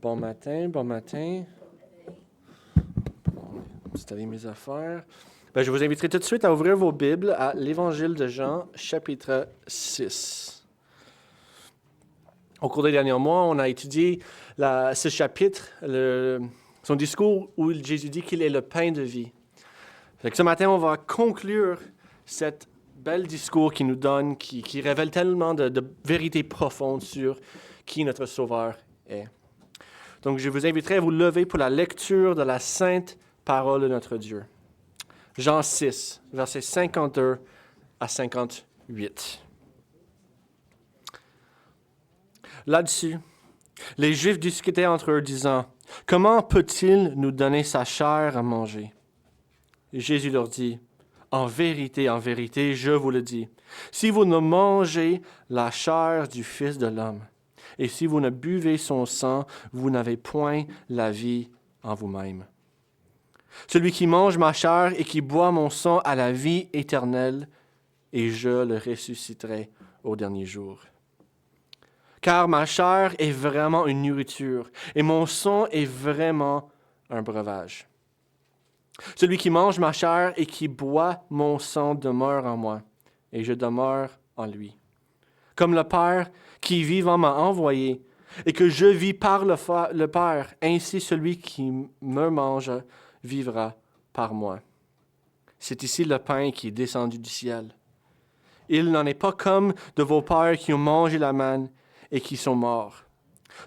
Bon matin, bon matin. Installer mes affaires. Je vous inviterai tout de suite à ouvrir vos Bibles à l'Évangile de Jean, chapitre 6. Au cours des derniers mois, on a étudié ce chapitre, son discours où Jésus dit qu'il est le pain de vie. Ce matin, on va conclure cet bel discours qui nous donne, qui révèle tellement de vérités profondes sur qui notre Sauveur est. Donc, je vous inviterai à vous lever pour la lecture de la sainte parole de notre Dieu. Jean 6, versets 52 à 58. Là-dessus, les Juifs discutaient entre eux, disant, « Comment peut-il nous donner sa chair à manger? » Et Jésus leur dit, « en vérité, je vous le dis, si vous ne mangez la chair du Fils de l'homme, et si vous ne buvez son sang, vous n'avez point la vie en vous-même. Celui qui mange ma chair et qui boit mon sang a la vie éternelle, et je le ressusciterai au dernier jour. Car ma chair est vraiment une nourriture, et mon sang est vraiment un breuvage. Celui qui mange ma chair et qui boit mon sang demeure en moi, et je demeure en lui. Comme le Père qui vivant m'a envoyé, et que je vis par le Père, ainsi celui qui me mange vivra par moi. C'est ici le pain qui est descendu du ciel. Il n'en est pas comme de vos pères qui ont mangé la manne et qui sont morts.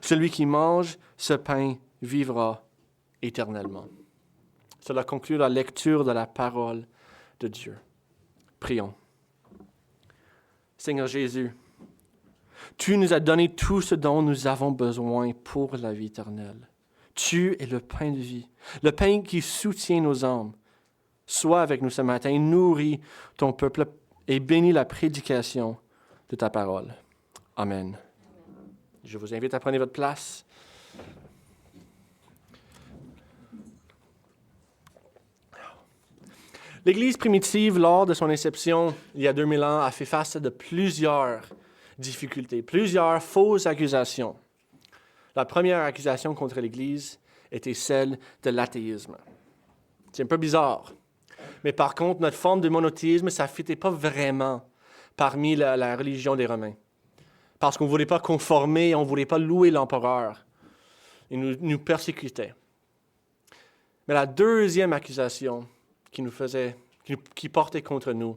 Celui qui mange ce pain vivra éternellement. Cela conclut la lecture de la parole de Dieu. Prions. Seigneur Jésus, tu nous as donné tout ce dont nous avons besoin pour la vie éternelle. Tu es le pain de vie, le pain qui soutient nos âmes. Sois avec nous ce matin, nourris ton peuple et bénis la prédication de ta parole. Amen. Je vous invite à prendre votre place. L'Église primitive, lors de son inception, il y a 2000 ans, a fait face à plusieurs difficultés, plusieurs fausses accusations. La première accusation contre l'Église était celle de l'athéisme. C'est un peu bizarre. Mais par contre, notre forme de monothéisme, ça ne fitait pas vraiment parmi la religion des Romains. Parce qu'on ne voulait pas conformer, on ne voulait pas louer l'empereur. Il nous persécutait. Mais la deuxième accusation qui portait contre nous,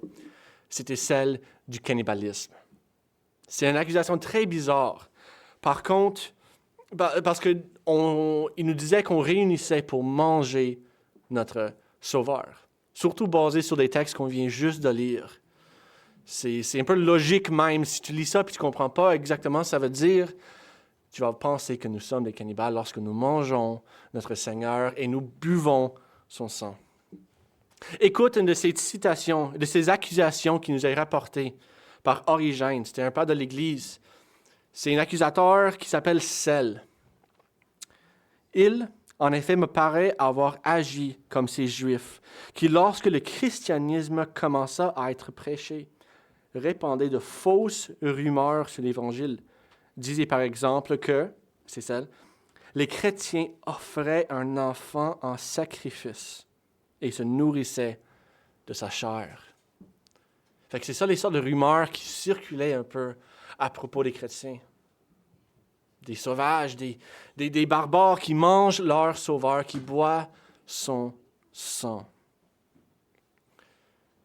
c'était celle du cannibalisme. C'est une accusation très bizarre. Par contre, parce qu'il nous disait qu'on réunissait pour manger notre Sauveur. Surtout basé sur des textes qu'on vient juste de lire. C'est un peu logique même. Si tu lis ça et tu ne comprends pas exactement ce que ça veut dire, tu vas penser que nous sommes des cannibales lorsque nous mangeons notre Seigneur et nous buvons son sang. Écoute une de ces citations, de ces accusations qui nous est rapportée par Origène. C'était un père de l'Église. C'est un accusateur qui s'appelle Celle. Il, en effet, me paraît avoir agi comme ces Juifs, qui, lorsque le christianisme commença à être prêché, répandaient de fausses rumeurs sur l'Évangile. Disaient par exemple que, c'est Celle, les chrétiens offraient un enfant en sacrifice et se nourrissaient de sa chair. Fait que c'est ça les sortes de rumeurs qui circulaient un peu à propos des chrétiens. Des sauvages, des barbares qui mangent leur sauveur, qui boivent son sang.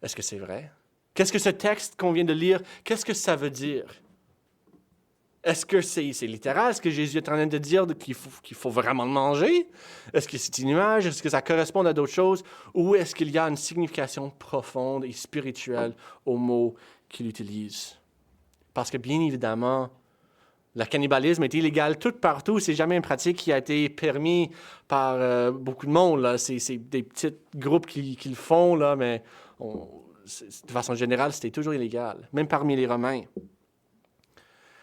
Est-ce que c'est vrai? Qu'est-ce que ce texte qu'on vient de lire, qu'est-ce que ça veut dire? Est-ce que c'est littéral? Est-ce que Jésus est en train de dire qu'il faut vraiment le manger? Est-ce que c'est une image? Est-ce que ça correspond à d'autres choses? Ou est-ce qu'il y a une signification profonde et spirituelle aux mots qu'il utilise? Parce que bien évidemment, le cannibalisme est illégal tout partout. C'est jamais une pratique qui a été permise par beaucoup de monde. Là. C'est des petits groupes qui le font, là, mais de façon générale, c'était toujours illégal, même parmi les Romains.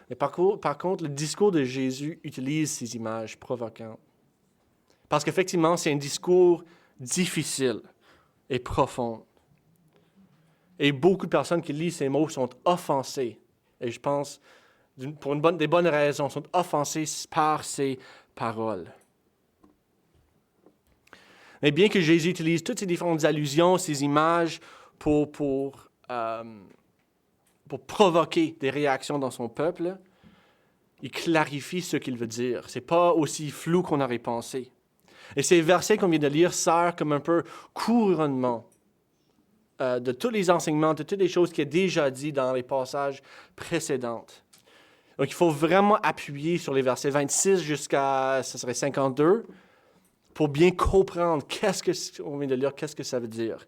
Mais par contre, le discours de Jésus utilise ces images provocantes. Parce qu'effectivement, c'est un discours difficile et profond. Et beaucoup de personnes qui lisent ces mots sont offensées. Et je pense, pour des bonnes raisons, sont offensées par ces parole. Mais bien que Jésus utilise toutes ces différentes allusions, ces images pour provoquer des réactions dans son peuple, il clarifie ce qu'il veut dire. Ce n'est pas aussi flou qu'on aurait pensé. Et ces versets qu'on vient de lire servent comme un peu couronnement de tous les enseignements, de toutes les choses qu'il a déjà dit dans les passages précédents. Donc, il faut vraiment appuyer sur les versets 26 jusqu'à, ça serait 52, pour bien comprendre qu'est-ce qu'on vient de lire, qu'est-ce que ça veut dire.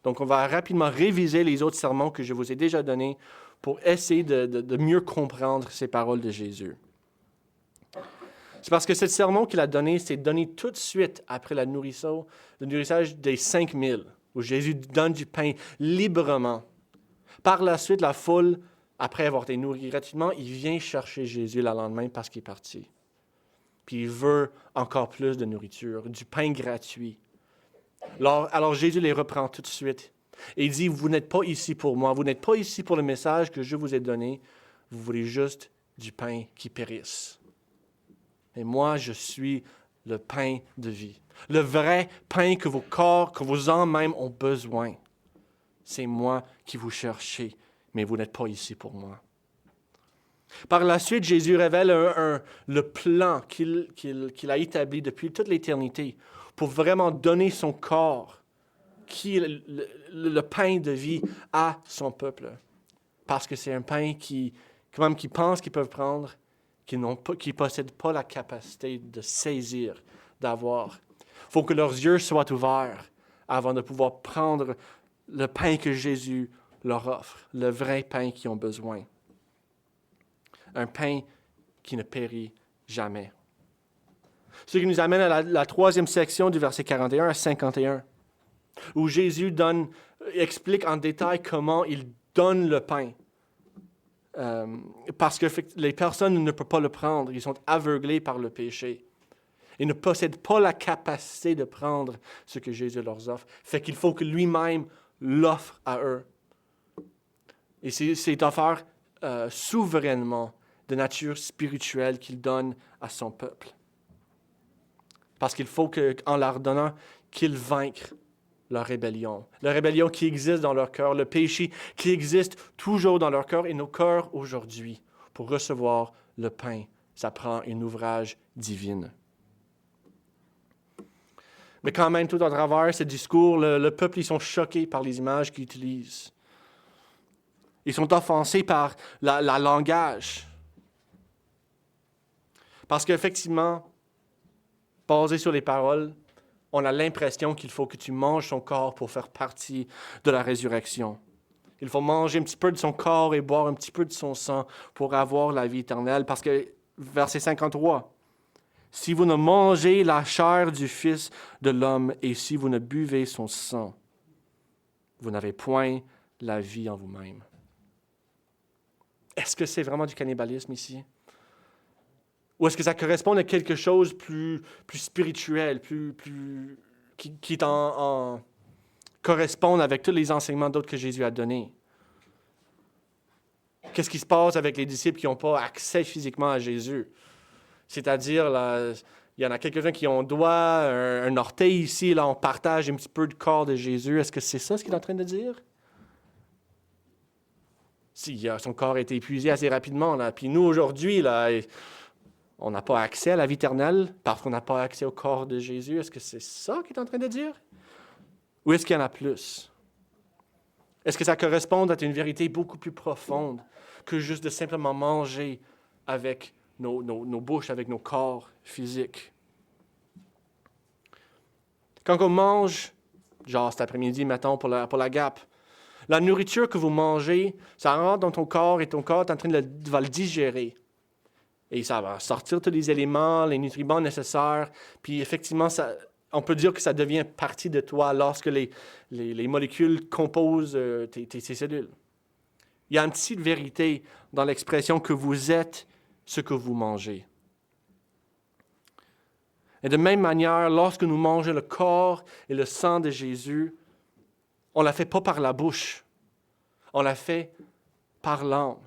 Donc, on va rapidement réviser les autres sermons que je vous ai déjà donnés pour essayer de mieux comprendre ces paroles de Jésus. C'est parce que ce sermon qu'il a donné, c'est donné tout de suite après le nourrissage des 5000, où Jésus donne du pain librement. Par la suite, la foule, après avoir été nourrie gratuitement, il vient chercher Jésus le lendemain parce qu'il est parti. Puis il veut encore plus de nourriture, du pain gratuit. Alors Jésus les reprend tout de suite. Et il dit, vous n'êtes pas ici pour moi, vous n'êtes pas ici pour le message que je vous ai donné, vous voulez juste du pain qui périsse. Et moi, je suis le pain de vie. Le vrai pain que vos corps, que vos âmes même ont besoin. C'est moi qui vous cherchez, mais vous n'êtes pas ici pour moi. Par la suite, Jésus révèle le plan qu'il a établi depuis toute l'éternité pour vraiment donner son corps, qui est le pain de vie, à son peuple. Parce que c'est un pain qu'ils pensent qu'ils peuvent prendre, qui ne possèdent pas la capacité de saisir, d'avoir. Il faut que leurs yeux soient ouverts avant de pouvoir prendre le pain que Jésus leur offre, le vrai pain qu'ils ont besoin. Un pain qui ne périt jamais. Ce qui nous amène à la troisième section du verset 41 à 51, où Jésus explique en détail comment il donne le pain. Parce que les personnes ne peuvent pas le prendre, ils sont aveuglés par le péché. Ils ne possèdent pas la capacité de prendre ce que Jésus leur offre. Fait qu'il faut que lui-même l'offre à eux. Et c'est offert souverainement de nature spirituelle qu'il donne à son peuple. Parce qu'il faut qu'en leur donnant, qu'ils vaincrent leur rébellion. La rébellion qui existe dans leur cœur, le péché qui existe toujours dans leur cœur et nos cœurs aujourd'hui. Pour recevoir le pain, ça prend un ouvrage divin. Mais quand même, tout à travers ce discours, le peuple, ils sont choqués par les images qu'ils utilisent. Ils sont offensés par la langage. Parce qu'effectivement, basé sur les paroles, on a l'impression qu'il faut que tu manges son corps pour faire partie de la résurrection. Il faut manger un petit peu de son corps et boire un petit peu de son sang pour avoir la vie éternelle. Parce que, verset 53, « Si vous ne mangez la chair du Fils de l'homme et si vous ne buvez son sang, vous n'avez point la vie en vous-même. » Est-ce que c'est vraiment du cannibalisme ici? Ou est-ce que ça correspond à quelque chose de plus spirituel, qui est correspond avec tous les enseignements d'autres que Jésus a donnés? Qu'est-ce qui se passe avec les disciples qui n'ont pas accès physiquement à Jésus? C'est-à-dire, là, il y en a quelques-uns qui ont doigt, un orteil ici, là, on partage un petit peu du corps de Jésus. Est-ce que c'est ça ce qu'il est en train de dire? Si son corps a été épuisé assez rapidement, là. Puis nous, aujourd'hui, là, on n'a pas accès à la vie éternelle parce qu'on n'a pas accès au corps de Jésus. Est-ce que c'est ça qu'il est en train de dire? Ou est-ce qu'il y en a plus? Est-ce que ça correspond à une vérité beaucoup plus profonde que juste de simplement manger avec nos bouches, avec nos corps physiques? Quand on mange, genre cet après-midi, mettons, pour la Gap, la nourriture que vous mangez, ça rentre dans ton corps et ton corps est en train va le digérer. Et ça va sortir tous les éléments, les nutriments nécessaires. Puis effectivement, on peut dire que ça devient partie de toi lorsque les molécules composent tes cellules. Il y a une petite vérité dans l'expression que vous êtes ce que vous mangez. Et de même manière, lorsque nous mangeons le corps et le sang de Jésus, on ne la fait pas par la bouche, on la fait par l'âme.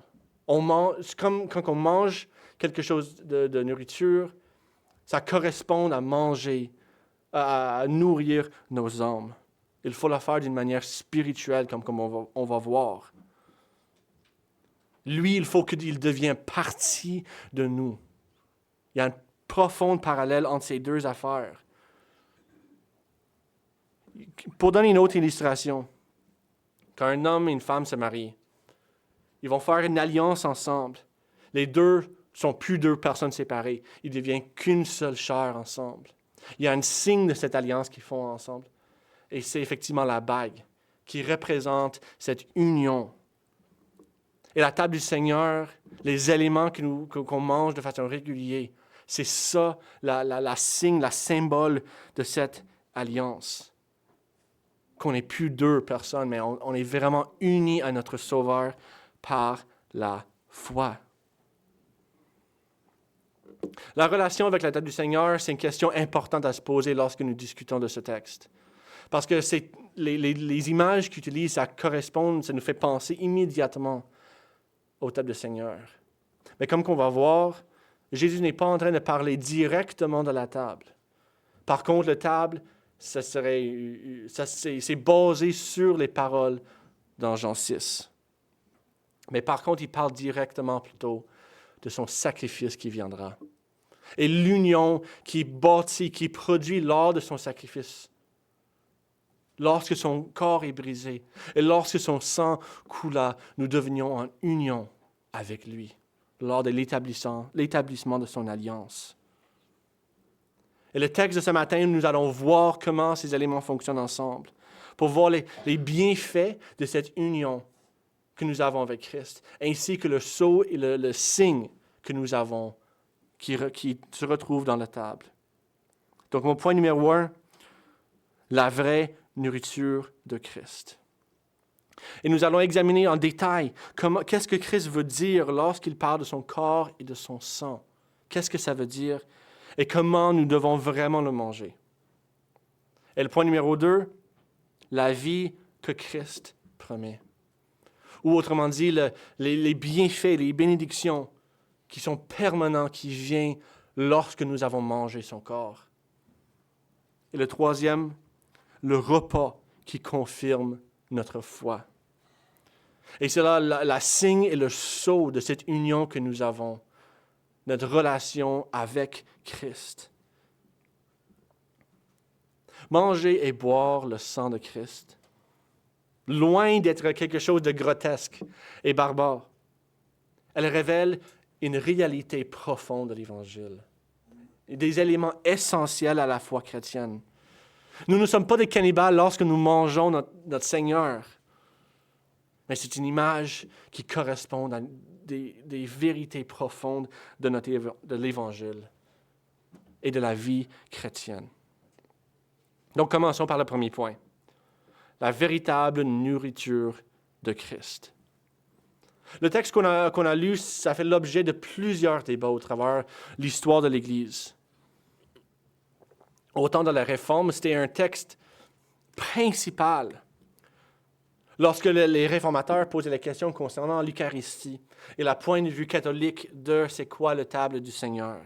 C'est comme quand on mange quelque chose de nourriture, Ça correspond à manger, à nourrir nos âmes. Il faut le faire d'une manière spirituelle, comme on va voir. Lui, il faut qu'il devienne partie de nous. Il y a un profond parallèle entre ces deux affaires. Pour donner une autre illustration, quand un homme et une femme se marient, ils vont faire une alliance ensemble. Les deux sont plus deux personnes séparées. Ils deviennent qu'une seule chair ensemble. Il y a un signe de cette alliance qu'ils font ensemble. Et c'est effectivement la bague qui représente cette union. Et la table du Seigneur, les éléments qu'on mange de façon régulière, c'est ça, la signe, la symbole de cette alliance. Qu'on n'est plus deux personnes, mais on est vraiment unis à notre Sauveur par la foi. La relation avec la table du Seigneur, c'est une question importante à se poser lorsque nous discutons de ce texte. Parce que les images qu'il utilise, ça correspond, ça nous fait penser immédiatement au table du Seigneur. Mais comme qu'on va voir, Jésus n'est pas en train de parler directement de la table. Par contre, la table, c'est basé sur les paroles dans Jean 6. Mais par contre, il parle directement plutôt de son sacrifice qui viendra. Et l'union qui est bâtie, qui est produite lors de son sacrifice. Lorsque son corps est brisé et lorsque son sang coula, nous devenions en union avec lui lors de l'établissement de son alliance. Et le texte de ce matin, nous allons voir comment ces éléments fonctionnent ensemble pour voir les bienfaits de cette union que nous avons avec Christ, ainsi que le sceau et le signe que nous avons qui se retrouve dans la table. Donc, mon point numéro 1, la vraie nourriture de Christ. Et nous allons examiner en détail qu'est-ce que Christ veut dire lorsqu'il parle de son corps et de son sang. Qu'est-ce que ça veut dire et comment nous devons vraiment le manger. Et le point numéro 2, la vie que Christ promet. Ou autrement dit, les bienfaits, les bénédictions qui sont permanents, qui viennent lorsque nous avons mangé son corps. Et le troisième, le repas qui confirme notre foi. Et c'est là la signe et le sceau de cette union que nous avons, notre relation avec Christ. Manger et boire le sang de Christ, loin d'être quelque chose de grotesque et barbare, elle révèle une réalité profonde de l'Évangile, des éléments essentiels à la foi chrétienne. Nous ne sommes pas des cannibales lorsque nous mangeons notre Seigneur, mais c'est une image qui correspond à des vérités profondes de l'Évangile et de la vie chrétienne. Donc, commençons par le premier point, la véritable nourriture de Christ. Le texte qu'on a lu, ça fait l'objet de plusieurs débats au travers l'histoire de l'Église. Au temps de la Réforme, c'était un texte principal. Lorsque les réformateurs posaient la question concernant l'Eucharistie et la point de vue catholique de c'est quoi la table du Seigneur.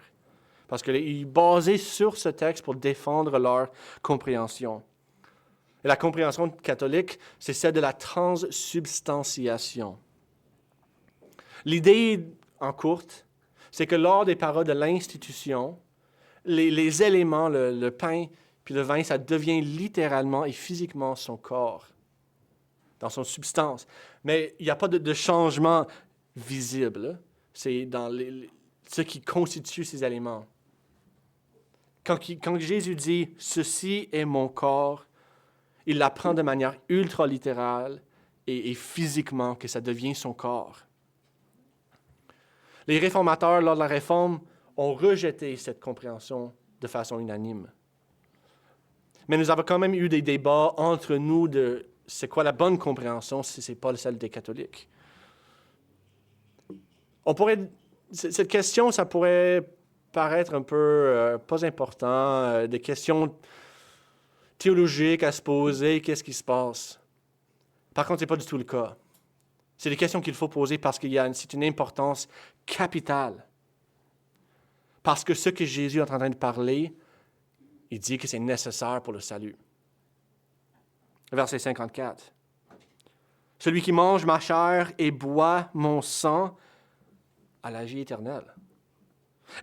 Parce qu'ils basaient sur ce texte pour défendre leur compréhension. Et la compréhension catholique, c'est celle de la transsubstantiation. L'idée, en courte, c'est que lors des paroles de l'institution, les éléments, le pain puis le vin, ça devient littéralement et physiquement son corps, dans son substance. Mais il n'y a pas de changement visible. C'est dans ce qui constitue ces éléments. Quand Jésus dit « Ceci est mon corps », il l'apprend de manière ultra littérale et physiquement que ça devient son corps. Les réformateurs, lors de la Réforme, ont rejeté cette compréhension de façon unanime. Mais nous avons quand même eu des débats entre nous de c'est quoi la bonne compréhension si ce n'est pas celle des catholiques. Cette question, ça pourrait paraître un peu pas important, des questions théologiques à se poser, qu'est-ce qui se passe. Par contre, ce n'est pas du tout le cas. C'est des questions qu'il faut poser parce c'est une importance capitale. Parce que ce que Jésus est en train de parler, il dit que c'est nécessaire pour le salut. Verset 54. Celui qui mange ma chair et boit mon sang a la vie éternelle.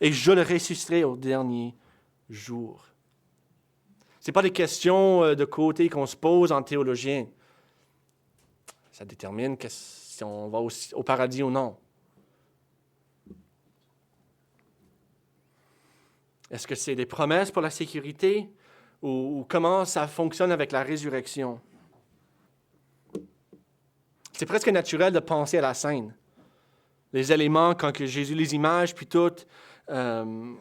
Et je le ressusciterai au dernier jour. Ce n'est pas des questions de côté qu'on se pose en théologien. Ça détermine si on va au paradis ou non. Est-ce que c'est des promesses pour la sécurité ou comment ça fonctionne avec la résurrection? C'est presque naturel de penser à la scène. Les éléments, quand que Jésus les images, puis tout. Ce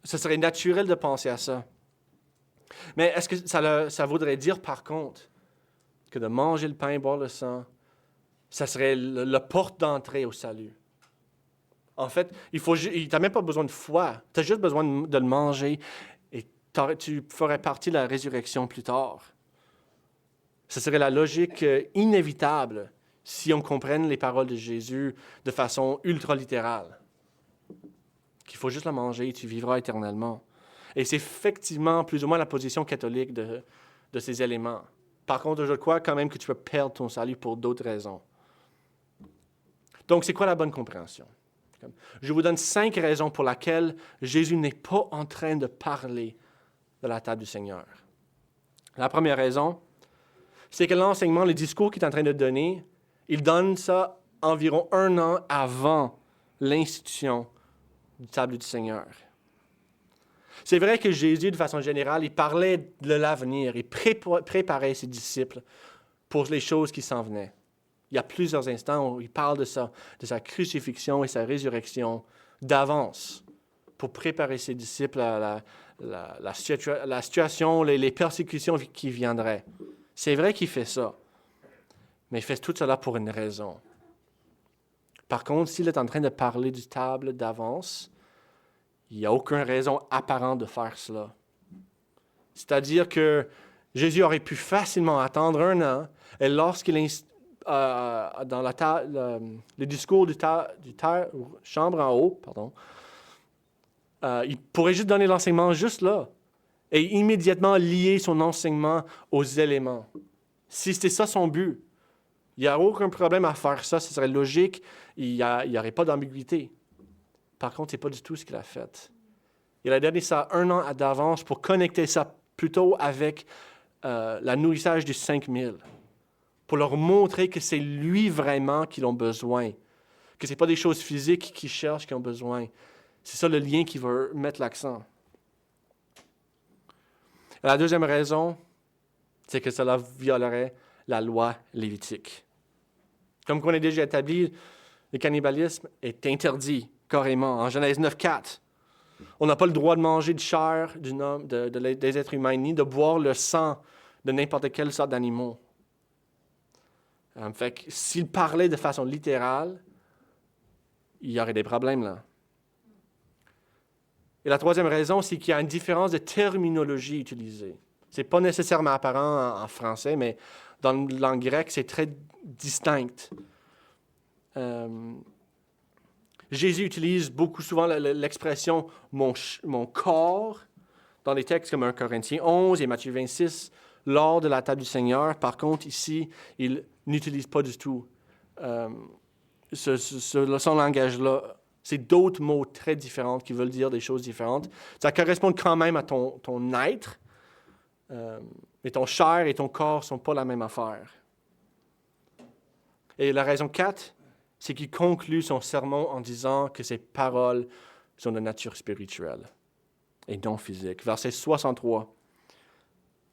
serait naturel de penser à ça. Mais est-ce que ça voudrait dire, par contre, que de manger le pain et boire le sang, ça serait la porte d'entrée au salut? En fait, tu n'as même pas besoin de foi. Tu as juste besoin de le manger et tu ferais partie de la résurrection plus tard. Ce serait la logique inévitable si on comprenne les paroles de Jésus de façon ultra-littérale. Qu'il faut juste la manger et tu vivras éternellement. Et c'est effectivement plus ou moins la position catholique de ces éléments. Par contre, je crois quand même que tu peux perdre ton salut pour d'autres raisons. Donc, c'est quoi la bonne compréhension? Je vous donne 5 raisons pour lesquelles Jésus n'est pas en train de parler de la table du Seigneur. La première raison, c'est que l'enseignement, le discours qu'il est en train de donner, il donne ça environ 1 an avant l'institution du table du Seigneur. C'est vrai que Jésus, de façon générale, il parlait de l'avenir, il préparait ses disciples pour les choses qui s'en venaient. Il y a plusieurs instants où il parle de ça, de sa crucifixion et sa résurrection d'avance pour préparer ses disciples à la situation, les persécutions qui viendraient. C'est vrai qu'il fait ça, mais il fait tout cela pour une raison. Par contre, s'il est en train de parler du table d'avance, il n'y a aucune raison apparente de faire cela. C'est-à-dire que Jésus aurait pu facilement attendre 1 an, et lorsqu'il dans le discours du chambre en haut, il pourrait juste donner l'enseignement juste là et immédiatement lier son enseignement aux éléments. Si c'était ça son but, il n'y a aucun problème à faire ça, ce serait logique, il n'y aurait pas d'ambiguïté. Par contre, ce n'est pas du tout ce qu'il a fait. Il a donné ça 1 an d'avance pour connecter ça plutôt avec la nourrissage des 5000. Pour leur montrer que c'est lui vraiment qu'ils ont besoin, que ce n'est pas des choses physiques qu'ils cherchent, qu'ils ont besoin. C'est ça le lien qui va mettre l'accent. La deuxième raison, c'est que cela violerait la loi lévitique. Comme on a déjà établi, le cannibalisme est interdit carrément en Genèse 9:4. On n'a pas le droit de manger de chair des êtres humains, ni de boire le sang de n'importe quelle sorte d'animaux. Fait que s'il parlait de façon littérale, il y aurait des problèmes là. Et la troisième raison, c'est qu'il y a une différence de terminologie utilisée. Ce n'est pas nécessairement apparent en français, mais dans la langue grecque, c'est très distinct. Jésus utilise beaucoup souvent l'expression « mon corps » dans les textes comme 1 Corinthiens 11 et Matthieu 26, lors de la table du Seigneur. Par contre, ici, il n'utilise pas du tout son langage-là. C'est d'autres mots très différents qui veulent dire des choses différentes. Ça correspond quand même à ton être, mais ton chair et ton corps ne sont pas la même affaire. Et la raison 4, c'est qu'il conclut son sermon en disant que ses paroles sont de nature spirituelle et non physique. Verset 63.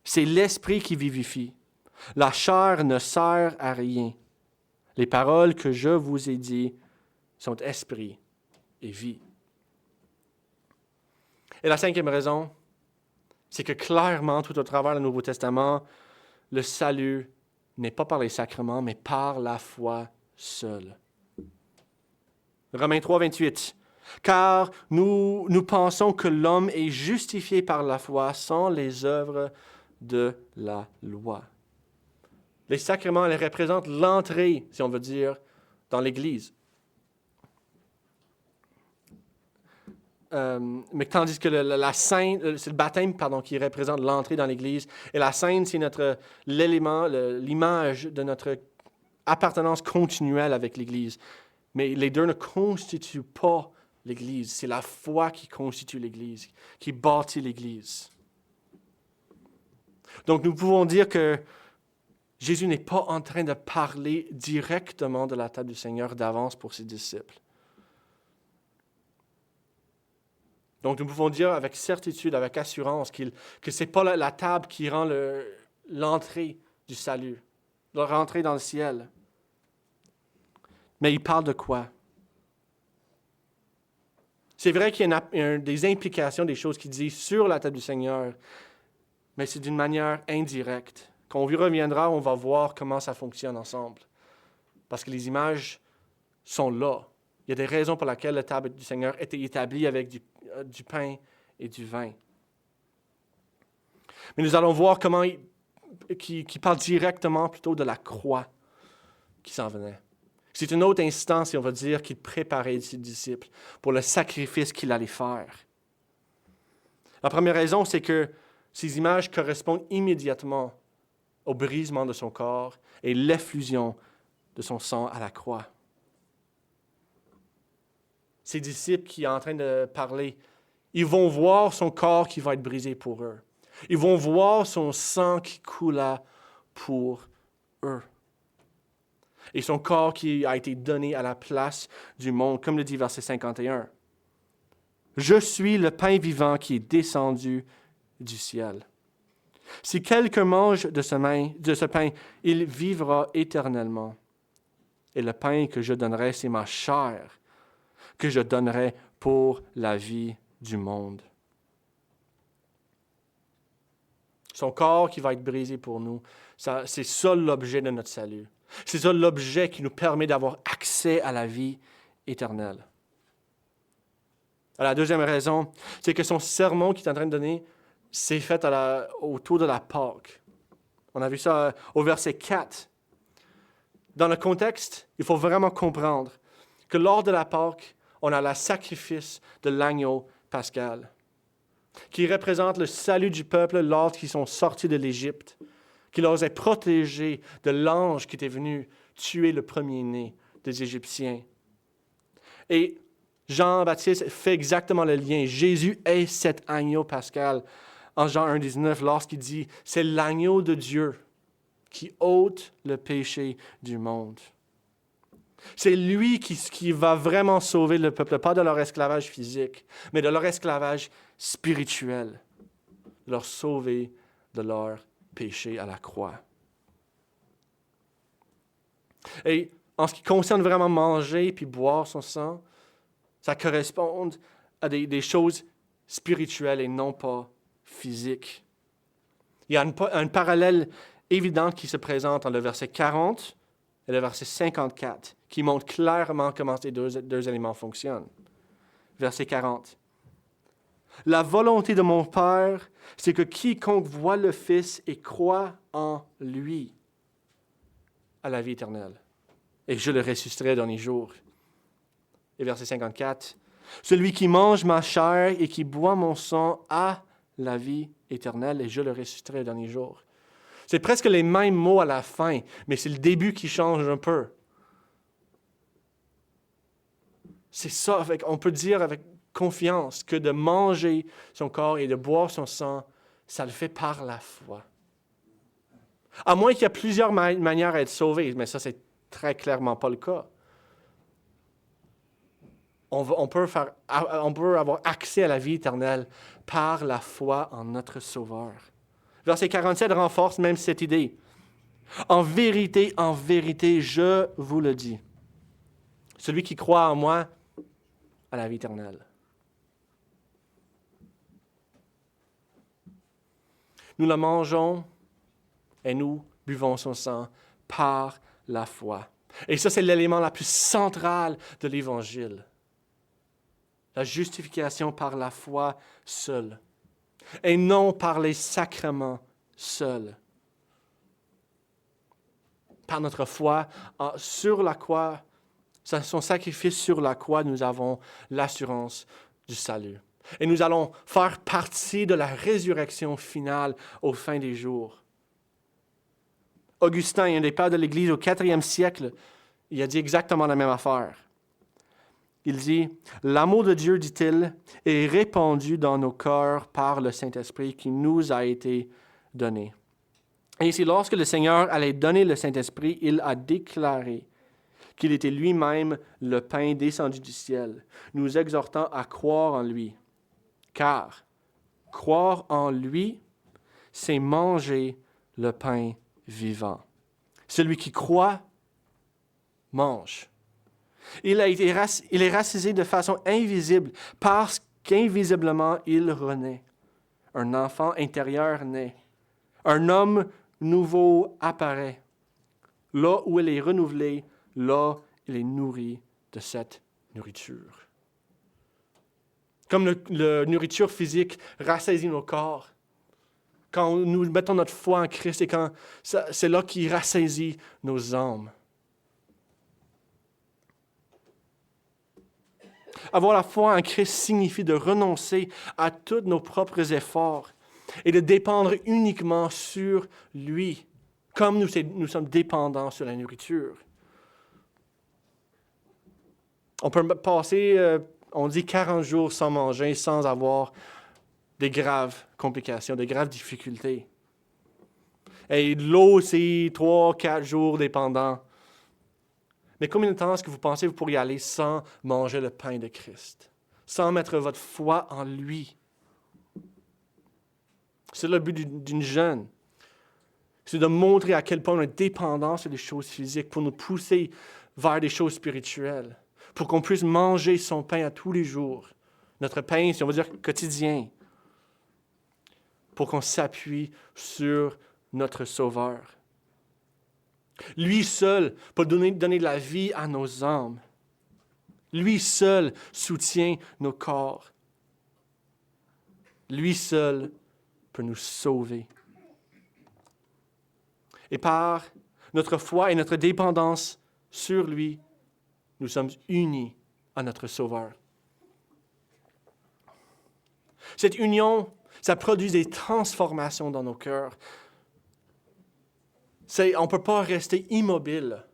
C'est l'esprit qui vivifie. La chair ne sert à rien. Les paroles que je vous ai dites sont esprit et vie. Et la 5e raison, c'est que clairement, tout au travers du Nouveau Testament, le salut n'est pas par les sacrements, mais par la foi seule. Romains 3, 28. Car nous pensons que l'homme est justifié par la foi sans les œuvres de la loi. Les sacrements, ils représentent l'entrée, si on veut dire, dans l'Église. mais tandis que la scène, c'est le baptême, pardon, qui représente l'entrée dans l'Église, et la scène, c'est l'élément, l'image de notre appartenance continuelle avec l'Église. Mais les deux ne constituent pas l'Église. C'est la foi qui constitue l'Église, qui bâtit l'Église. Donc nous pouvons dire que Jésus n'est pas en train de parler directement de la table du Seigneur d'avance pour ses disciples. Donc nous pouvons dire avec certitude, avec assurance, que ce n'est pas la table qui rend l'entrée du salut, la rentrée dans le ciel. Mais il parle de quoi? C'est vrai qu'il y a des implications, des choses qu'il dit sur la table du Seigneur, mais c'est d'une manière indirecte. Quand on y reviendra, on va voir comment ça fonctionne ensemble. Parce que les images sont là. Il y a des raisons pour lesquelles la table du Seigneur était établie avec du pain et du vin. Mais nous allons voir comment il parle directement plutôt de la croix qui s'en venait. C'est une autre instance, et on va dire, qu'il préparait ses disciples pour le sacrifice qu'il allait faire. La première raison, c'est que ces images correspondent immédiatement au brisement de son corps et l'effusion de son sang à la croix. Ces disciples qui est en train de parler, ils vont voir son corps qui va être brisé pour eux. Ils vont voir son sang qui coula pour eux. Et son corps qui a été donné à la place du monde, comme le dit verset 51. « Je suis le pain vivant qui est descendu du ciel. Si quelqu'un mange de ce pain, il vivra éternellement. Et le pain que je donnerai, c'est ma chair, que je donnerai pour la vie du monde. » Son corps qui va être brisé pour nous, c'est ça l'objet de notre salut. C'est ça l'objet qui nous permet d'avoir accès à la vie éternelle. La deuxième raison, c'est que son sermon qu'il est en train de donner, c'est fait autour de la Pâque. On a vu ça au verset 4. Dans le contexte, il faut vraiment comprendre que lors de la Pâque, on a le sacrifice de l'agneau pascal, qui représente le salut du peuple lorsqu'ils sont sortis de l'Égypte, qui les a protégés de l'ange qui était venu tuer le premier-né des Égyptiens. Et Jean-Baptiste fait exactement le lien. Jésus est cet agneau pascal en Jean 1,19 lorsqu'il dit « C'est l'agneau de Dieu qui ôte le péché du monde. » C'est lui qui va vraiment sauver le peuple, pas de leur esclavage physique, mais de leur esclavage spirituel, leur sauver de leur péché à la croix. Et en ce qui concerne vraiment manger puis boire son sang, ça correspond à des choses spirituelles et non pas physiques. Il y a un parallèle évident qui se présente dans le verset 40 et le verset 54, qui montre clairement comment ces deux éléments fonctionnent. Verset 40. « La volonté de mon Père, c'est que quiconque voit le Fils et croit en lui a la vie éternelle, et je le ressusciterai dans les jours. » Et verset 54. « Celui qui mange ma chair et qui boit mon sang a la vie éternelle, et je le ressusciterai dans les jours. » C'est presque les mêmes mots à la fin, mais c'est le début qui change un peu. C'est ça, on peut dire avec confiance que de manger son corps et de boire son sang, ça le fait par la foi. À moins qu'il y ait plusieurs manières à être sauvé, mais ça, c'est très clairement pas le cas. On peut avoir accès à la vie éternelle par la foi en notre Sauveur. Verset 47 renforce même cette idée. « En vérité, je vous le dis. Celui qui croit en moi a la vie éternelle. » Nous la mangeons et nous buvons son sang par la foi. Et ça, c'est l'élément le plus central de l'Évangile. La justification par la foi seule, et non par les sacrements seuls. Par notre foi sur la croix, son sacrifice sur la croix, nous avons l'assurance du salut. Et nous allons faire partie de la résurrection finale aux fins des jours. Augustin, un des pères de l'Église au 4e siècle, il a dit exactement la même affaire. Il dit, « L'amour de Dieu, dit-il, est répandu dans nos cœurs par le Saint-Esprit qui nous a été donné. » Et ici, lorsque le Seigneur allait donner le Saint-Esprit, il a déclaré qu'il était lui-même le pain descendu du ciel, nous exhortant à croire en lui. Car croire en lui, c'est manger le pain vivant. Celui qui croit, mange. Il est racisé de façon invisible parce qu'invisiblement, il renaît. Un enfant intérieur naît. Un homme nouveau apparaît. Là où il est renouvelé, là, il est nourri de cette nourriture. Comme la nourriture physique rassasie nos corps, quand nous mettons notre foi en Christ et quand c'est là qu'il rassasie nos âmes. Avoir la foi en Christ signifie de renoncer à tous nos propres efforts et de dépendre uniquement sur lui, comme nous sommes dépendants sur la nourriture. On peut passer, on dit 40 jours sans manger, sans avoir des graves complications, des graves difficultés. Et l'eau, c'est 3-4 jours dépendant. Mais combien de temps est-ce que vous pensez que vous pourriez aller sans manger le pain de Christ, sans mettre votre foi en lui? C'est le but d'une jeûne. C'est de montrer à quel point on est dépendant sur les choses physiques pour nous pousser vers des choses spirituelles, pour qu'on puisse manger son pain à tous les jours, notre pain, si on veut dire quotidien, pour qu'on s'appuie sur notre Sauveur. Lui seul peut donner de la vie à nos âmes. Lui seul soutient nos corps. Lui seul peut nous sauver. Et par notre foi et notre dépendance sur lui, nous sommes unis à notre Sauveur. Cette union, ça produit des transformations dans nos cœurs. On ne peut pas rester immobile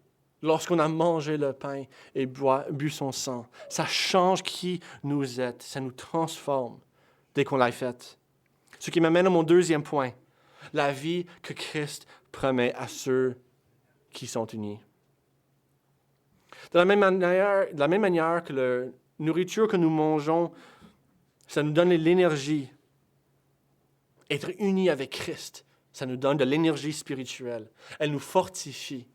lorsqu'on a mangé le pain et bu son sang. Ça change qui nous êtes, ça nous transforme dès qu'on l'a fait. Ce qui m'amène à mon deuxième point, la vie que Christ promet à ceux qui sont unis. De la même manière que la nourriture que nous mangeons, ça nous donne l'énergie. Être unis avec Christ, ça nous donne de l'énergie spirituelle. Elle nous fortifie.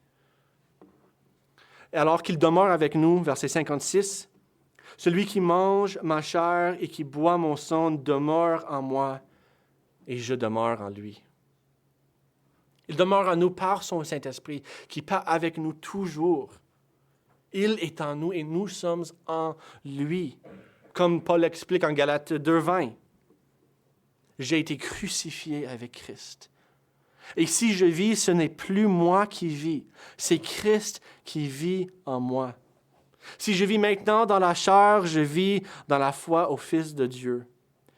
Et alors qu'il demeure avec nous, verset 56, « Celui qui mange ma chair et qui boit mon sang demeure en moi, et je demeure en lui. » Il demeure en nous par son Saint-Esprit, qui part avec nous toujours. Il est en nous et nous sommes en lui. Comme Paul explique en Galates 2:20. J'ai été crucifié avec Christ. Et si je vis, ce n'est plus moi qui vis, c'est Christ qui vit en moi. Si je vis maintenant dans la chair, je vis dans la foi au Fils de Dieu,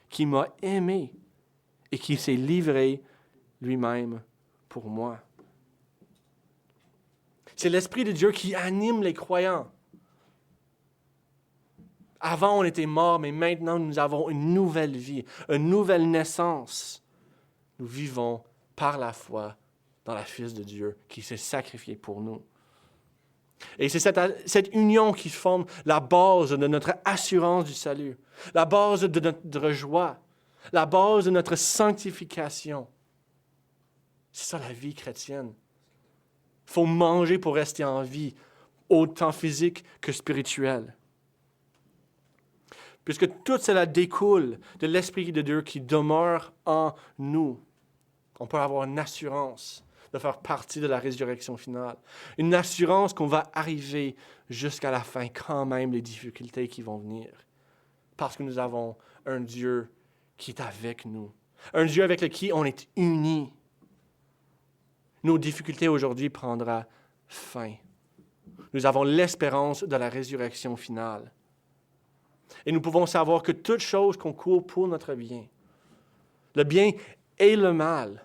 qui m'a aimé et qui s'est livré lui-même pour moi. C'est l'Esprit de Dieu qui anime les croyants. Avant, on était morts, mais maintenant, nous avons une nouvelle vie, une nouvelle naissance. Nous vivons par la foi dans le Fils de Dieu qui s'est sacrifié pour nous. Et c'est cette union qui forme la base de notre assurance du salut, la base de notre joie, la base de notre sanctification. C'est ça la vie chrétienne. Il faut manger pour rester en vie, autant physique que spirituel. Puisque tout cela découle de l'Esprit de Dieu qui demeure en nous. On peut avoir une assurance de faire partie de la résurrection finale. Une assurance qu'on va arriver jusqu'à la fin, quand même les difficultés qui vont venir. Parce que nous avons un Dieu qui est avec nous. Un Dieu avec qui on est unis. Nos difficultés aujourd'hui prendront fin. Nous avons l'espérance de la résurrection finale. Et nous pouvons savoir que toute chose concourt pour notre bien. Le bien et le mal.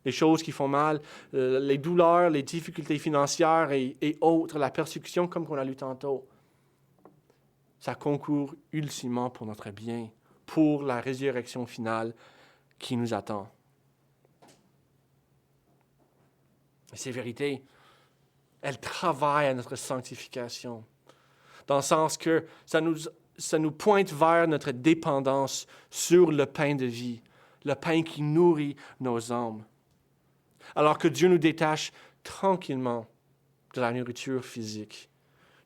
Les choses qui font mal, les douleurs, les difficultés financières et autres, la persécution comme on a lu tantôt. Ça concourt ultimement pour notre bien, pour la résurrection finale qui nous attend. Et ces vérités, elles travaillent à notre sanctification, dans le sens que ça nous pointe vers notre dépendance sur le pain de vie, le pain qui nourrit nos âmes. Alors que Dieu nous détache tranquillement de la nourriture physique,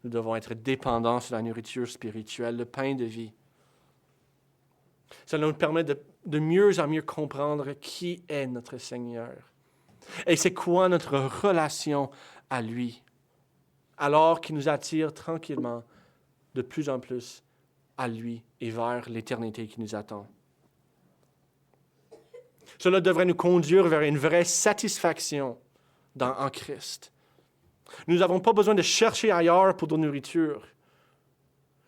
nous devons être dépendants sur la nourriture spirituelle, le pain de vie. Ça nous permet de mieux en mieux comprendre qui est notre Seigneur et c'est quoi notre relation à lui, alors qu'il nous attire tranquillement de plus en plus à lui et vers l'éternité qui nous attend. Cela devrait nous conduire vers une vraie satisfaction en Christ. Nous n'avons pas besoin de chercher ailleurs pour de nourriture.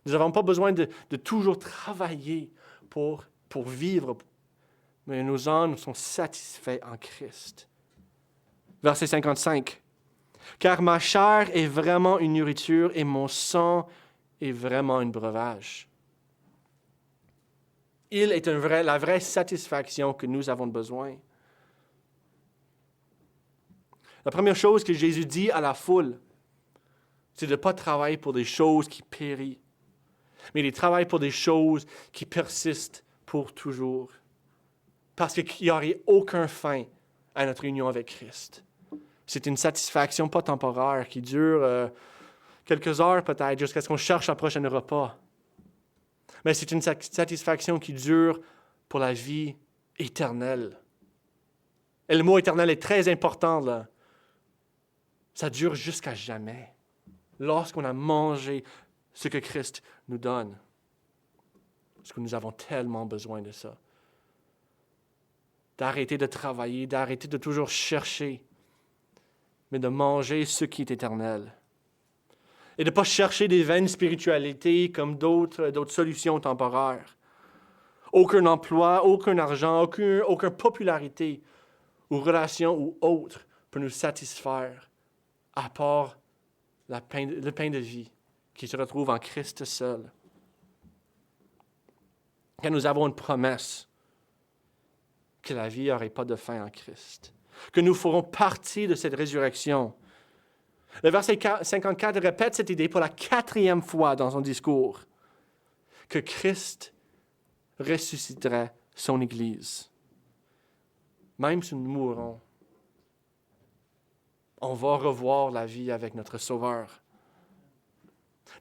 Nous n'avons pas besoin de toujours travailler pour vivre, mais nos âmes sont satisfaits en Christ. Verset 55. « Car ma chair est vraiment une nourriture et mon sang est vraiment un breuvage. » Il est la vraie satisfaction que nous avons besoin. La première chose que Jésus dit à la foule, c'est de ne pas travailler pour des choses qui périssent, mais de travailler pour des choses qui persistent pour toujours. Parce qu'il n'y aurait aucun fin à notre union avec Christ. C'est une satisfaction pas temporaire qui dure quelques heures peut-être jusqu'à ce qu'on cherche un prochain repas. Mais c'est une satisfaction qui dure pour la vie éternelle. Et le mot éternel est très important là. Ça dure jusqu'à jamais. Lorsqu'on a mangé ce que Christ nous donne. Parce que nous avons tellement besoin de ça. D'arrêter de travailler, d'arrêter de toujours chercher, mais de manger ce qui est éternel. Et de ne pas chercher des vaines spiritualités comme d'autres solutions temporaires. Aucun emploi, aucun argent, aucune popularité ou relation ou autre peut nous satisfaire à part le pain de vie qui se retrouve en Christ seul. Car nous avons une promesse que la vie n'aurait pas de fin en Christ, que nous ferons partie de cette résurrection. Le verset 54 répète cette idée pour la 4e fois dans son discours, que Christ ressusciterait son Église. Même si nous mourrons, on va revoir la vie avec notre Sauveur.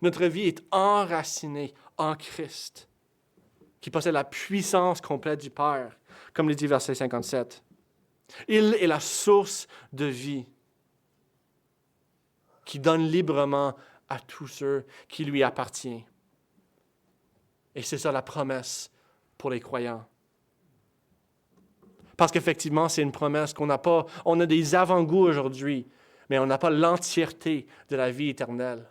Notre vie est enracinée en Christ, qui possède la puissance complète du Père, comme le dit verset 57. Il est la source de vie qui donne librement à tous ceux qui lui appartiennent. Et c'est ça la promesse pour les croyants. Parce qu'effectivement, c'est une promesse qu'on n'a pas. On a des avant-goûts aujourd'hui, mais on n'a pas l'entièreté de la vie éternelle.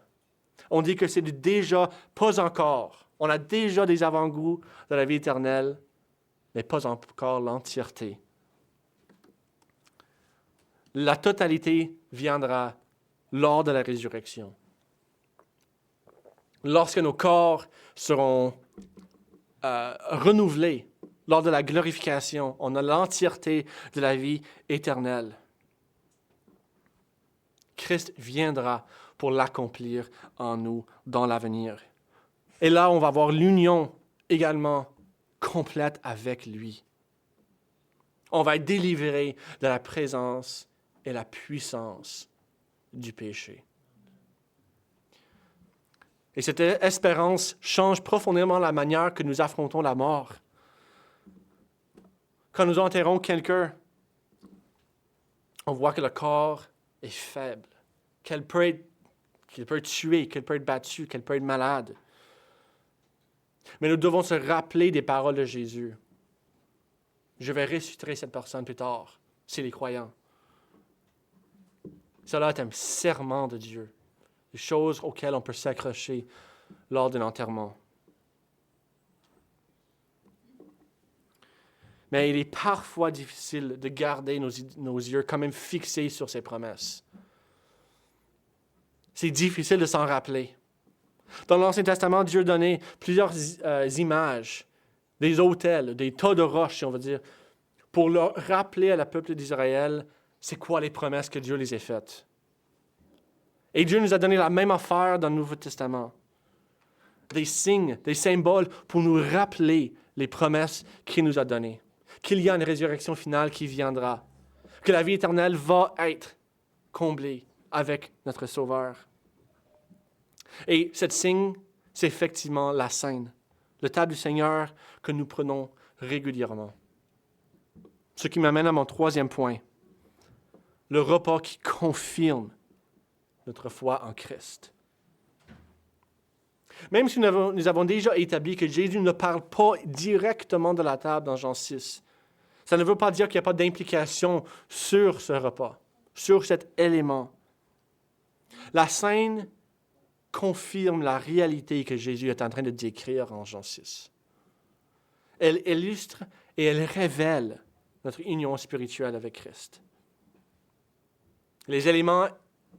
On dit que c'est déjà, pas encore. On a déjà des avant-goûts de la vie éternelle, mais pas encore l'entièreté. La totalité viendra lors de la résurrection. Lorsque nos corps seront renouvelés, lors de la glorification, on a l'entièreté de la vie éternelle. Christ viendra pour l'accomplir en nous dans l'avenir. Et là, on va avoir l'union également complète avec lui. On va être délivré de la présence et la puissance du péché. Et cette espérance change profondément la manière que nous affrontons la mort. Quand nous enterrons quelqu'un, on voit que le corps est faible, qu'il peut être tué, qu'il peut être battu, qu'il peut être malade. Mais nous devons se rappeler des paroles de Jésus. Je vais ressusciter cette personne plus tard. C'est les croyants. Cela est un serment de Dieu, des choses auxquelles on peut s'accrocher lors d'un enterrement. Mais il est parfois difficile de garder nos yeux quand même fixés sur ses promesses. C'est difficile de s'en rappeler. Dans l'Ancien Testament, Dieu donnait plusieurs images, des autels, des tas de roches, si on veut dire, pour leur rappeler à la peuple d'Israël c'est quoi les promesses que Dieu les a faites. Et Dieu nous a donné la même affaire dans le Nouveau Testament. Des signes, des symboles pour nous rappeler les promesses qu'il nous a données. Qu'il y a une résurrection finale qui viendra. Que la vie éternelle va être comblée avec notre Sauveur. Et ce signe, c'est effectivement la scène, le table du Seigneur que nous prenons régulièrement. Ce qui m'amène à mon troisième point. Le repas qui confirme notre foi en Christ. Même si nous avons déjà établi que Jésus ne parle pas directement de la table dans Jean 6, ça ne veut pas dire qu'il n'y a pas d'implication sur ce repas, sur cet élément. La scène confirme la réalité que Jésus est en train de décrire en Jean 6. Elle illustre et elle révèle notre union spirituelle avec Christ. Les éléments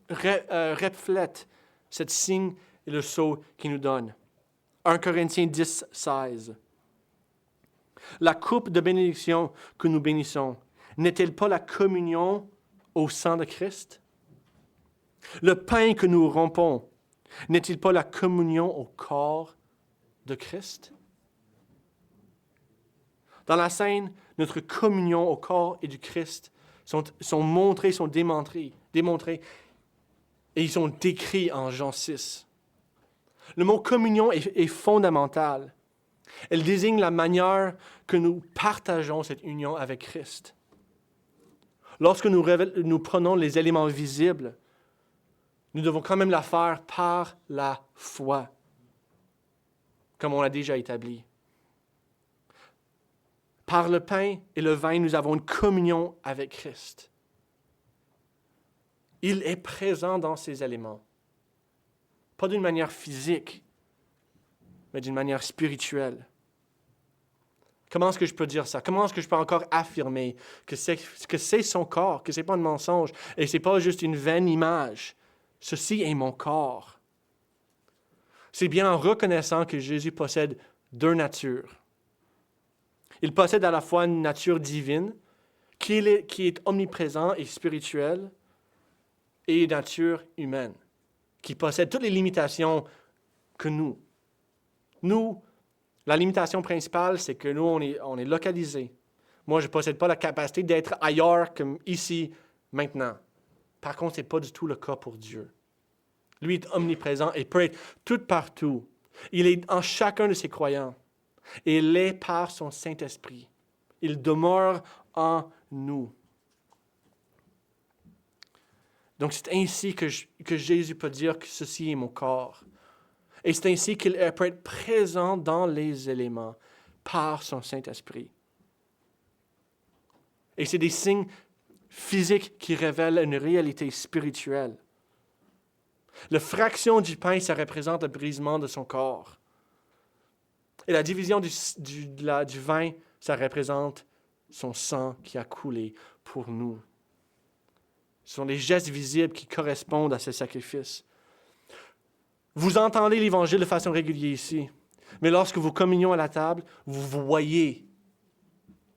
reflètent ce signe et le sceau qu'il nous donne. 1 Corinthiens 10, 16. La coupe de bénédiction que nous bénissons, n'est-elle pas la communion au sang de Christ? Le pain que nous rompons, n'est-il pas la communion au corps de Christ? Dans la scène, notre communion au corps et du Christ sont montrés, sont démontrés, et ils sont décrits en Jean 6. Le mot communion est fondamental. Elle désigne la manière que nous partageons cette union avec Christ. Lorsque nous prenons les éléments visibles, nous devons quand même la faire par la foi, comme on l'a déjà établi. Par le pain et le vin, nous avons une communion avec Christ. Il est présent dans ces éléments. Pas d'une manière physique, mais d'une manière spirituelle. Comment est-ce que je peux dire ça? Comment est-ce que je peux encore affirmer que c'est son corps, que ce n'est pas un mensonge et ce n'est pas juste une vaine image? Ceci est mon corps. C'est bien en reconnaissant que Jésus possède deux natures. Il possède à la fois une nature divine, qui est omniprésent et spirituelle, et une nature humaine, qui possède toutes les limitations que nous. Nous, la limitation principale, c'est que nous, on est localisés. Moi, je ne possède pas la capacité d'être ailleurs comme ici, maintenant. Par contre, ce n'est pas du tout le cas pour Dieu. Lui est omniprésent et peut être tout partout. Il est en chacun de ses croyants. Et il est par son Saint-Esprit. Il demeure en nous. Donc, c'est ainsi que Jésus peut dire que ceci est mon corps. Et c'est ainsi qu'il peut être présent dans les éléments par son Saint-Esprit. Et c'est des signes physiques qui révèlent une réalité spirituelle. La fraction du pain, ça représente le brisement de son corps. Et la division du vin, ça représente son sang qui a coulé pour nous. Ce sont les gestes visibles qui correspondent à ce sacrifice. Vous entendez l'Évangile de façon régulière ici, mais lorsque vous communions à la table, vous voyez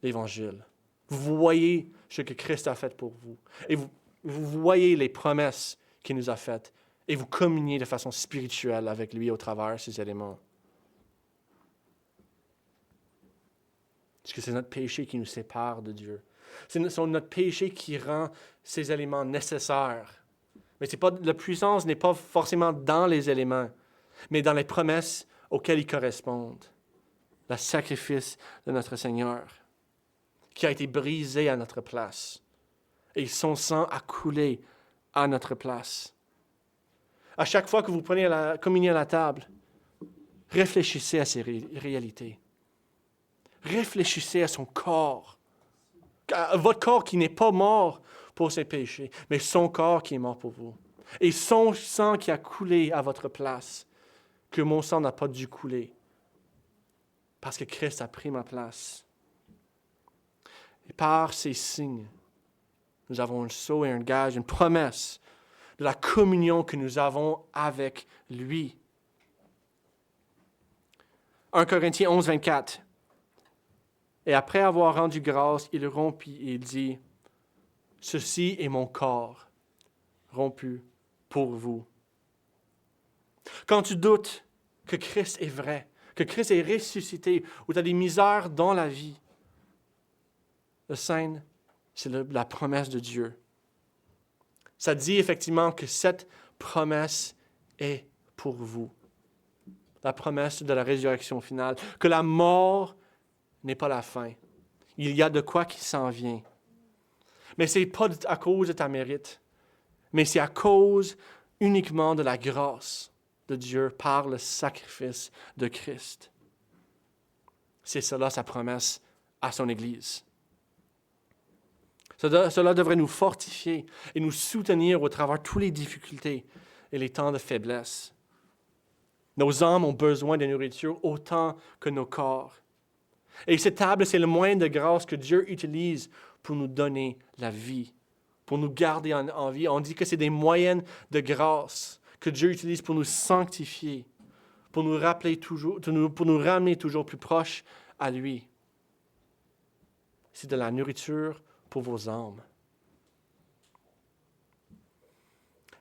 l'Évangile. Vous voyez ce que Christ a fait pour vous. Et vous voyez les promesses qu'il nous a faites. Et vous communiez de façon spirituelle avec lui au travers de ces éléments. Parce que c'est notre péché qui nous sépare de Dieu. C'est notre péché qui rend ces éléments nécessaires. Mais la puissance n'est pas forcément dans les éléments, mais dans les promesses auxquelles ils correspondent. Le sacrifice de notre Seigneur, qui a été brisé à notre place. Et son sang a coulé à notre place. À chaque fois que vous prenez la communion à la table, réfléchissez à ces réalités. Réfléchissez à son corps. À votre corps qui n'est pas mort pour ses péchés, mais son corps qui est mort pour vous. Et son sang qui a coulé à votre place, que mon sang n'a pas dû couler, parce que Christ a pris ma place. Et par ces signes, nous avons un sceau et un gage, une promesse de la communion que nous avons avec lui. 1 Corinthiens 11, 24. Et après avoir rendu grâce, il rompit et il dit, « Ceci est mon corps, rompu pour vous. » Quand tu doutes que Christ est vrai, que Christ est ressuscité, ou tu as des misères dans la vie, le Saint, c'est la promesse de Dieu. Ça dit effectivement que cette promesse est pour vous. La promesse de la résurrection finale, que la mort n'est pas la fin. Il y a de quoi qui s'en vient. Mais ce n'est pas à cause de ta mérite, mais c'est à cause uniquement de la grâce de Dieu par le sacrifice de Christ. C'est cela sa promesse à son Église. Cela devrait nous fortifier et nous soutenir au travers de toutes les difficultés et les temps de faiblesse. Nos âmes ont besoin de nourriture autant que nos corps. Et cette table, c'est le moyen de grâce que Dieu utilise pour nous donner la vie, pour nous garder en vie. On dit que c'est des moyens de grâce que Dieu utilise pour nous sanctifier, pour nous rappeler toujours, pour nous ramener toujours plus proches à lui. C'est de la nourriture pour vos âmes.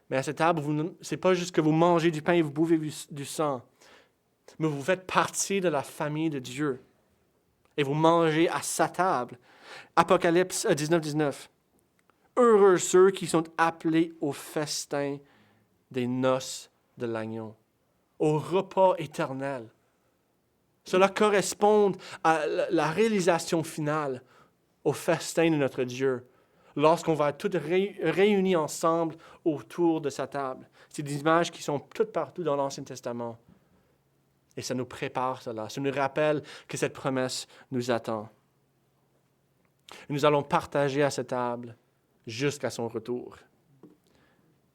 Mais à cette table, ce n'est pas juste que vous mangez du pain et vous buvez du sang, mais vous faites partie de la famille de Dieu. Et vous mangez à sa table. Apocalypse 19, 19. Heureux ceux qui sont appelés au festin des noces de l'agneau, au repas éternel. Cela correspond à la réalisation finale, au festin de notre Dieu, lorsqu'on va être tous réunis ensemble autour de sa table. C'est des images qui sont toutes partout dans l'Ancien Testament. Et ça nous prépare cela. Ça nous rappelle que cette promesse nous attend. Et nous allons partager à cette table jusqu'à son retour.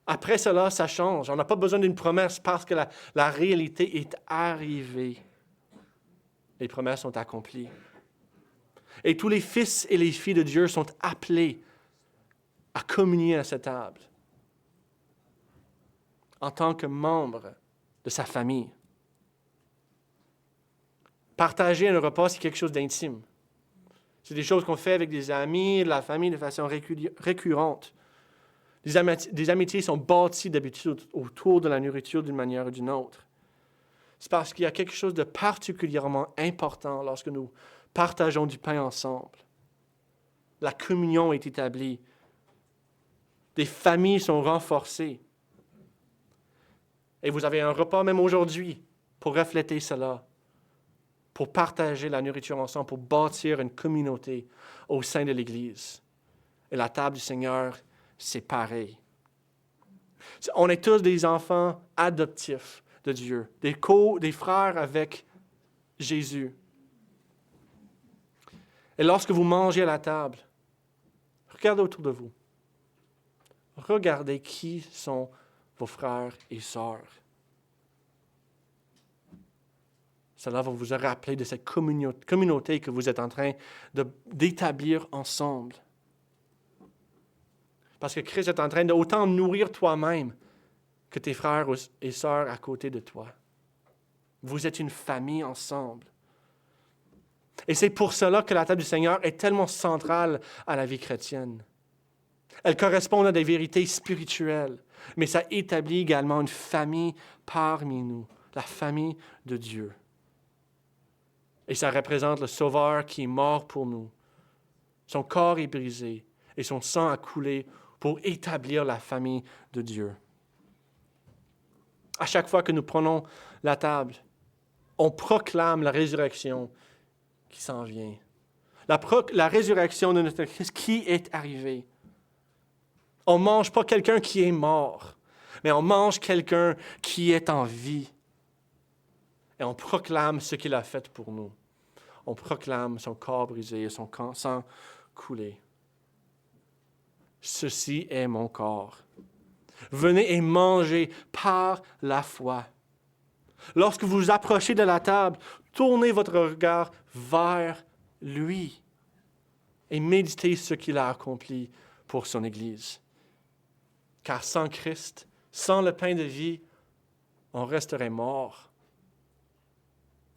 Après cela, ça change. On n'a pas besoin d'une promesse parce que la réalité est arrivée. Les promesses sont accomplies. Et tous les fils et les filles de Dieu sont appelés à communier à cette table en tant que membres de sa famille. Partager un repas, c'est quelque chose d'intime. C'est des choses qu'on fait avec des amis, la famille de façon récurrente. Des amitiés sont bâties d'habitude autour de la nourriture d'une manière ou d'une autre. C'est parce qu'il y a quelque chose de particulièrement important lorsque nous partageons du pain ensemble. La communion est établie. Des familles sont renforcées. Et vous avez un repas même aujourd'hui pour refléter cela, pour partager la nourriture ensemble, pour bâtir une communauté au sein de l'Église. Et la table du Seigneur, c'est pareil. On est tous des enfants adoptifs de Dieu, des frères avec Jésus. Et lorsque vous mangez à la table, regardez autour de vous. Regardez qui sont vos frères et sœurs. Cela va vous rappeler de cette communauté que vous êtes en train d'établir ensemble. Parce que Christ est en train d'autant nourrir toi-même que tes frères et sœurs à côté de toi. Vous êtes une famille ensemble. Et c'est pour cela que la table du Seigneur est tellement centrale à la vie chrétienne. Elle correspond à des vérités spirituelles, mais ça établit également une famille parmi nous, la famille de Dieu. Et ça représente le Sauveur qui est mort pour nous. Son corps est brisé et son sang a coulé pour établir la famille de Dieu. À chaque fois que nous prenons la table, on proclame la résurrection qui s'en vient. La résurrection de notre Christ qui est arrivé. On ne mange pas quelqu'un qui est mort, mais on mange quelqu'un qui est en vie. Et on proclame ce qu'il a fait pour nous. On proclame son corps brisé et son sang coulé. Ceci est mon corps. Venez et mangez par la foi. Lorsque vous vous approchez de la table, tournez votre regard vers lui. et méditer ce qu'il a accompli pour son Église. Car sans Christ, sans le pain de vie, on resterait mort.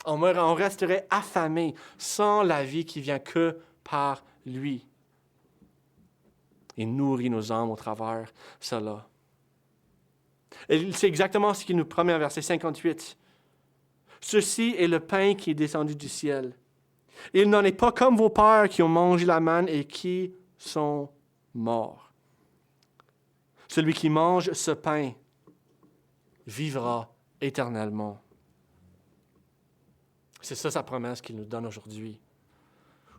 On resterait affamé sans la vie qui vient que par lui. Il nourrit nos âmes au travers cela. Et c'est exactement ce qu'il nous promet en verset 58. Ceci est le pain qui est descendu du ciel. Il n'en est pas comme vos pères qui ont mangé la manne et qui sont morts. Celui qui mange ce pain vivra éternellement. C'est ça sa promesse qu'il nous donne aujourd'hui.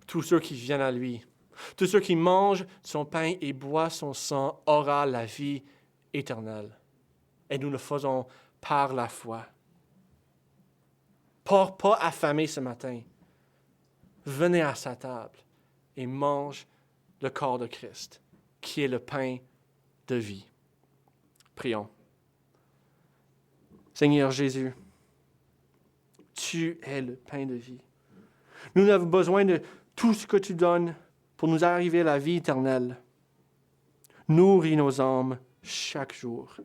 Tous ceux qui viennent à lui, tous ceux qui mangent son pain et boivent son sang aura la vie éternelle. Et nous le faisons par la foi. Pas affamés ce matin. Venez à sa table et mange le corps de Christ, qui est le pain de vie. Prions. Seigneur Jésus, tu es le pain de vie. Nous avons besoin de tout ce que tu donnes pour nous arriver à la vie éternelle. Nourris nos âmes chaque jour.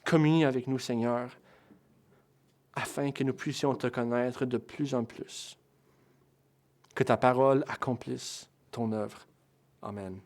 Communie avec nous, Seigneur, afin que nous puissions te connaître de plus en plus. Que ta parole accomplisse ton œuvre. Amen.